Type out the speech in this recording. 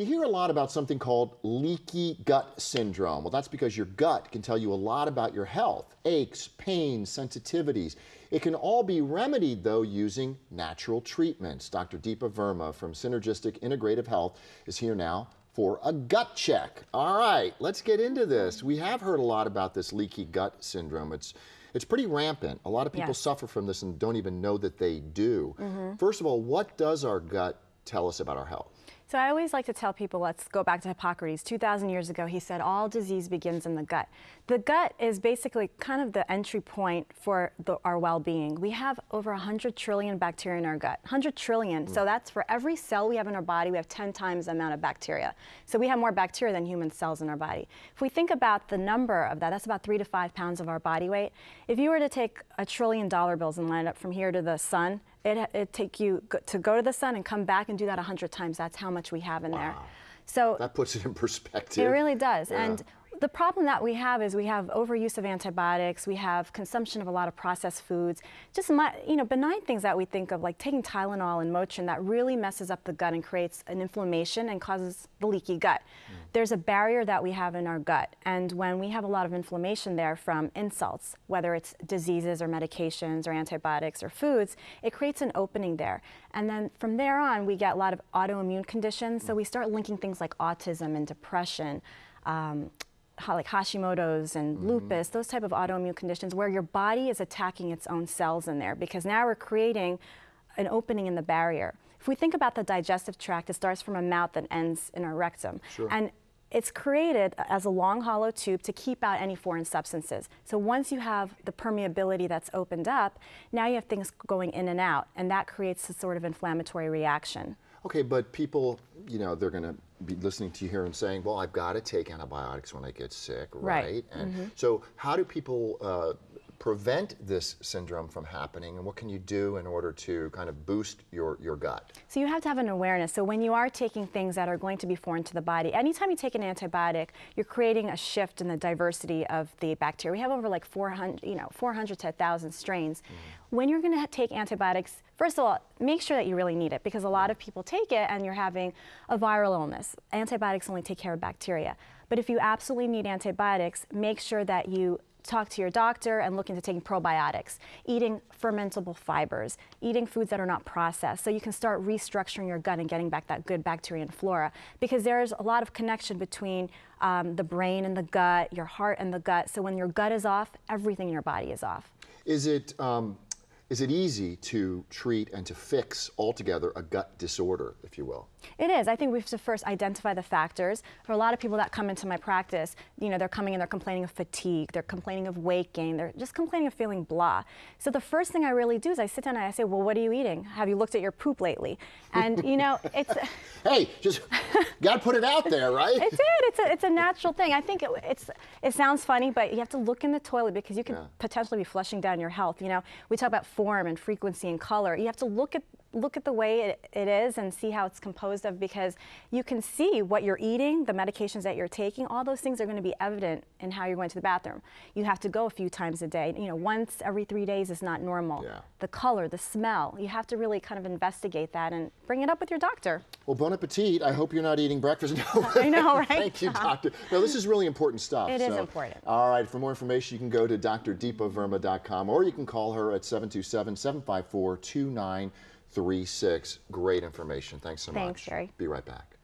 You hear a lot about something called leaky gut syndrome. Well, that's because your gut can tell you a lot about your health, aches, pains, sensitivities. It can all be remedied, though, using natural treatments. Dr. Deepa Verma from Synergistic Integrative Health is here now for a gut check. All right, let's get into this. We have heard a lot about this leaky gut syndrome. It's pretty rampant. A lot of people suffer from this and don't even know that they do. First of all, what does our gut tell us about our health? So I always like to tell people, let's go back to Hippocrates. 2,000 years ago, he said all disease begins in the gut. The gut is basically kind of the entry point for our well-being. We have over 100 trillion bacteria in our gut. 100 trillion. So that's for every cell we have in our body, we have 10 times the amount of bacteria. So we have more bacteria than human cells in our body. If we think about the number of that, that's about 3 to 5 pounds of our body weight. If you were to take $1 trillion bills and line it up from here to the sun, it'd take you to go to the sun and come back and do that 100 times. That's how much we have in there. So that puts it in perspective. It really does. Yeah. And the problem that we have is we have overuse of antibiotics, we have consumption of a lot of processed foods, just benign things that we think of, like taking Tylenol and Motrin, that really messes up the gut and creates an inflammation and causes the leaky gut. There's a barrier that we have in our gut, and when we have a lot of inflammation there from insults, whether it's diseases or medications or antibiotics or foods, it creates an opening there. And then from there on, we get a lot of autoimmune conditions, so we start linking things like autism and depression, like Hashimoto's and lupus, those type of autoimmune conditions where your body is attacking its own cells in there, because now we're creating an opening in the barrier. If we think about the digestive tract, it starts from a mouth that ends in our rectum. And it's created as a long hollow tube to keep out any foreign substances. So once you have the permeability that's opened up, now you have things going in and out, and that creates a sort of inflammatory reaction. Okay, but people, they're going to be listening to you here and saying, well, I've got to take antibiotics when I get sick, right? And so how do people prevent this syndrome from happening, and what can you do in order to kind of boost your gut? So you have to have an awareness. So when you are taking things that are going to be foreign to the body, anytime you take an antibiotic, you're creating a shift in the diversity of the bacteria. We have over like 400 to 1,000 strains. When you're going to take antibiotics, first of all, make sure that you really need it, because a lot of people take it and you're having a viral illness. Antibiotics only take care of bacteria. But if you absolutely need antibiotics, make sure that you talk to your doctor and look into taking probiotics, eating fermentable fibers, eating foods that are not processed, so you can start restructuring your gut and getting back that good bacteria and flora, because there's a lot of connection between the brain and the gut, your heart and the gut. So when your gut is off, everything in your body is off. Is it easy to treat and to fix altogether a gut disorder, if you will? It is. I think we have to first identify the factors. For a lot of people that come into my practice, they're coming in, they're complaining of fatigue, they're complaining of weight gain, they're just complaining of feeling blah. So the first thing I really do is I sit down and I say, well, what are you eating? Have you looked at your poop lately? And it's... Hey, just got to put it out there, right? It's a natural thing. I think it sounds funny, but you have to look in the toilet, because you can potentially be flushing down your health. We talk about form and frequency and color. You have to look at the way it is and see how it's composed of, because you can see what you're eating, the medications that you're taking, all those things are going to be evident in how you're going to the bathroom. You have to go a few times a day. Once every 3 days is not normal. The color, the smell, you have to really kind of investigate that and bring it up with your doctor. Well, bon appetit. I hope you're not eating breakfast. I know, right? Thank you, doctor. No, this is really important stuff. It is important. All right, for more information, you can go to drdeepaverma.com, or you can call her at 727-754-2936. Great information. Thanks so much. Thanks, Jerry. Be right back.